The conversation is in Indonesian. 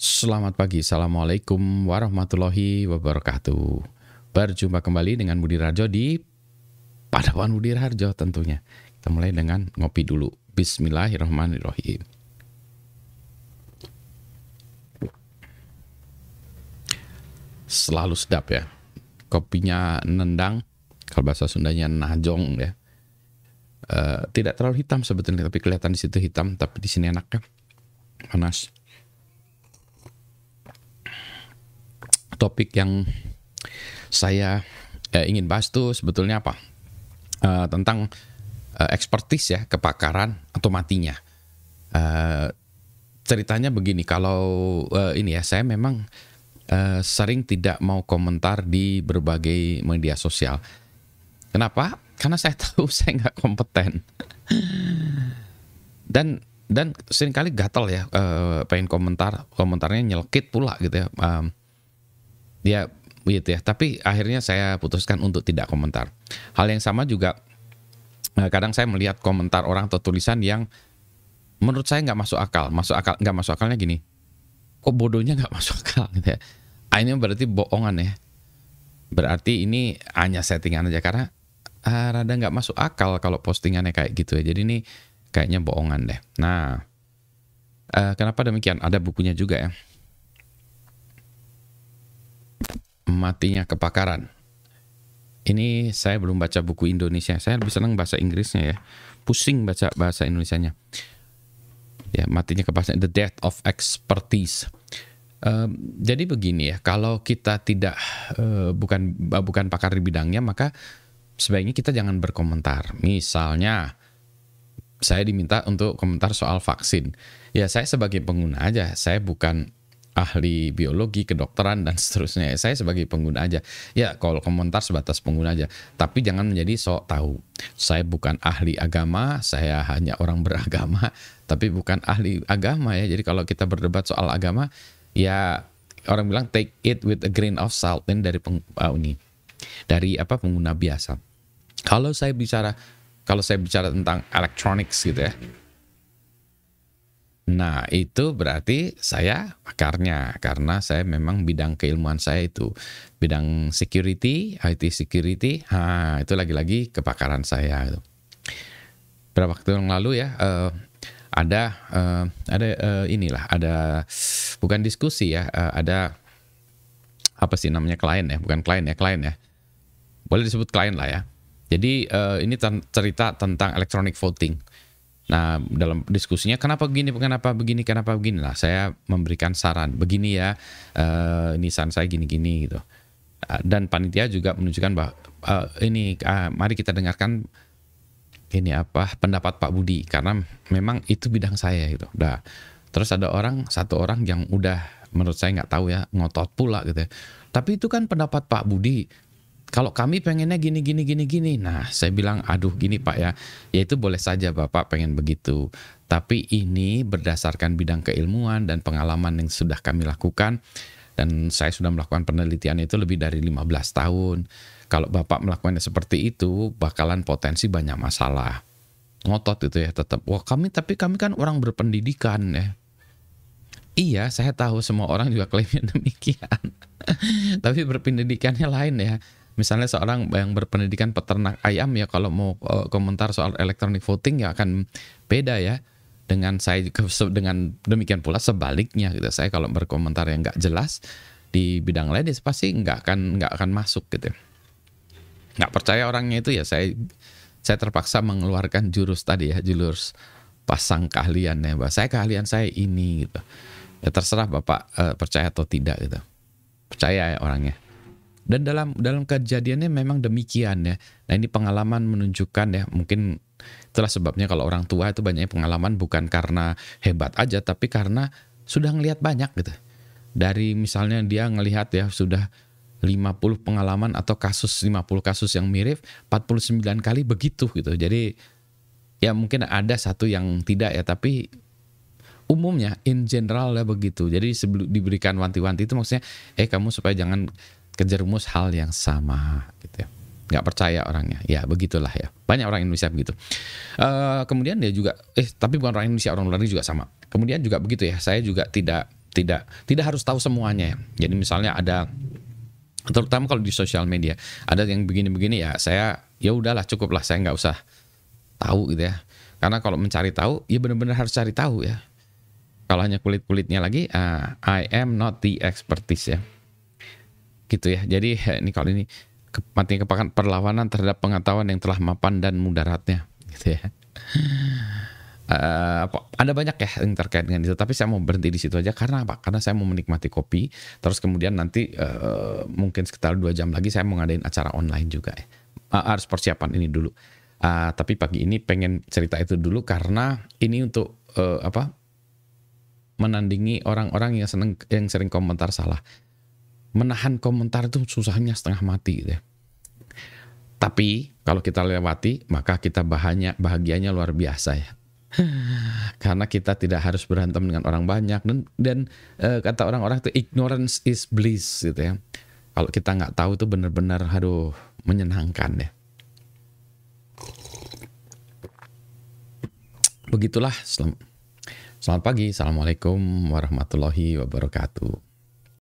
Selamat pagi, Assalamualaikum warahmatullahi wabarakatuh. Berjumpa kembali dengan Budi Harjo di Padawan Budi Harjo tentunya. Kita mulai dengan ngopi dulu. Bismillahirrahmanirrahim. Selalu sedap ya. Kopinya nendang, kalau bahasa Sundanya najong ya. Tidak terlalu hitam sebetulnya, tapi kelihatan di situ hitam, tapi di sini enak ya. Panas. Topik yang saya ingin bahas tuh sebetulnya apa? Tentang expertise ya, kepakaran atau matinya. Ceritanya begini, kalau ini ya, saya memang sering tidak mau komentar di berbagai media sosial. Kenapa? Karena saya tahu saya nggak kompeten. Dan seringkali gatal ya, pengen komentarnya nyelkit pula gitu ya. Ya gitu ya, tapi akhirnya saya putuskan untuk tidak komentar. Hal yang sama juga kadang saya melihat komentar orang atau tulisan yang menurut saya nggak masuk akal. Nggak masuk akalnya gini, kok bodohnya nggak masuk akal gitu ya. Ini berarti bohongan ya, berarti ini hanya settingan aja, karena rada nggak masuk akal kalau postingannya kayak gitu ya. Jadi ini kayaknya bohongan deh. Nah, kenapa demikian? Ada bukunya juga ya, Matinya Kepakaran. Ini saya belum baca buku Indonesia. Saya lebih senang bahasa Inggrisnya ya. Pusing baca bahasa Indonesianya. Ya, Matinya Kepakaran, The Death of Expertise. Jadi begini ya, kalau kita tidak bukan pakar di bidangnya, maka sebaiknya kita jangan berkomentar. Misalnya saya diminta untuk komentar soal vaksin. Ya, saya sebagai pengguna aja. Saya bukan ahli biologi, kedokteran, dan seterusnya. Saya sebagai pengguna aja. Ya, kalau komentar sebatas pengguna aja. Tapi jangan menjadi sok tahu. Saya bukan ahli agama, saya hanya orang beragama, tapi bukan ahli agama ya. Jadi kalau kita berdebat soal agama, ya orang bilang take it with a grain of salt. Ini dari pengguna biasa. Kalau saya bicara tentang electronics gitu ya, nah, itu berarti saya pakarnya, karena saya memang bidang keilmuan saya itu bidang security, IT security. Itu lagi-lagi kepakaran saya. Beberapa waktu yang lalu ya, ada bukan diskusi ya, ada apa sih namanya, klien ya, bukan klien ya, boleh disebut klien lah ya. Jadi ini cerita tentang electronic voting. Nah, dalam diskusinya kenapa begini. Nah, saya memberikan saran begini ya, ini saran saya gini gitu. Dan panitia juga menunjukkan bahwa mari kita dengarkan ini pendapat Pak Budi, karena memang itu bidang saya gitu. Nah, terus ada satu orang yang udah menurut saya nggak tahu ya, ngotot pula gitu ya. Tapi itu kan pendapat Pak Budi. Kalau kami pengennya gini. Nah, saya bilang, aduh gini Pak ya itu boleh saja Bapak pengen begitu. Tapi ini berdasarkan bidang keilmuan dan pengalaman yang sudah kami lakukan. Dan saya sudah melakukan penelitian itu lebih dari 15 tahun. Kalau Bapak melakukannya seperti itu, bakalan potensi banyak masalah. Ngotot itu ya tetap. Tapi kami kan orang berpendidikan ya. Iya, saya tahu semua orang juga klaimnya demikian. Tapi berpendidikannya lain ya. Misalnya seorang yang berpendidikan peternak ayam ya, kalau mau komentar soal electronic voting ya akan beda ya dengan saya. Dengan demikian pula sebaliknya gitu. Saya kalau berkomentar yang nggak jelas di bidang lain, pasti nggak akan masuk gitu. Nggak percaya orangnya itu ya, saya terpaksa mengeluarkan jurus pasang keahlian ya, bahwa keahlian saya ini gitu. Ya terserah Bapak percaya atau tidak gitu. Percaya ya orangnya. Dan dalam kejadiannya memang demikian ya. Nah, ini pengalaman menunjukkan ya, mungkin itulah sebabnya kalau orang tua itu banyaknya pengalaman bukan karena hebat aja, tapi karena sudah ngelihat banyak gitu. Dari misalnya dia ngelihat ya sudah 50 pengalaman atau 50 kasus yang mirip, 49 kali begitu gitu. Jadi ya mungkin ada satu yang tidak ya, tapi umumnya in general ya begitu. Jadi sebelum diberikan wanti-wanti itu maksudnya kamu supaya jangan kejerumus hal yang sama gitu ya. Nggak percaya orangnya, ya begitulah ya, banyak orang Indonesia begitu. Kemudian dia juga tapi bukan orang Indonesia, orang luar negeri juga sama. Kemudian juga begitu ya, saya juga tidak Tidak harus tahu semuanya ya. Jadi misalnya ada, terutama kalau di sosial media ada yang begini-begini ya, saya ya udahlah cukuplah, saya nggak usah tahu gitu ya. Karena kalau mencari tahu ya benar-benar harus cari tahu ya. Kalau hanya kulit-kulitnya lagi, I am not the expertise ya. Gitu ya. Jadi ini kalau ini mati kepakan perlawanan terhadap pengetahuan yang telah mapan dan mudaratnya gitu ya. Ada banyak ya yang terkait dengan itu, tapi saya mau berhenti di situ aja. Karena apa? Karena saya mau menikmati kopi, terus kemudian nanti mungkin sekitar 2 jam lagi saya mau ngadain acara online juga ya. Harus persiapan ini dulu. Tapi pagi ini pengen cerita itu dulu karena ini untuk menandingi orang-orang yang sering komentar salah. Menahan komentar itu susahnya setengah mati gitu ya. Tapi kalau kita lewati, maka kita bahagianya luar biasa ya. Karena kita tidak harus berantem dengan orang banyak, dan kata orang-orang itu ignorance is bliss gitu ya. Kalau kita nggak tahu itu benar-benar menyenangkan ya. Begitulah. Selamat pagi. Assalamualaikum warahmatullahi wabarakatuh.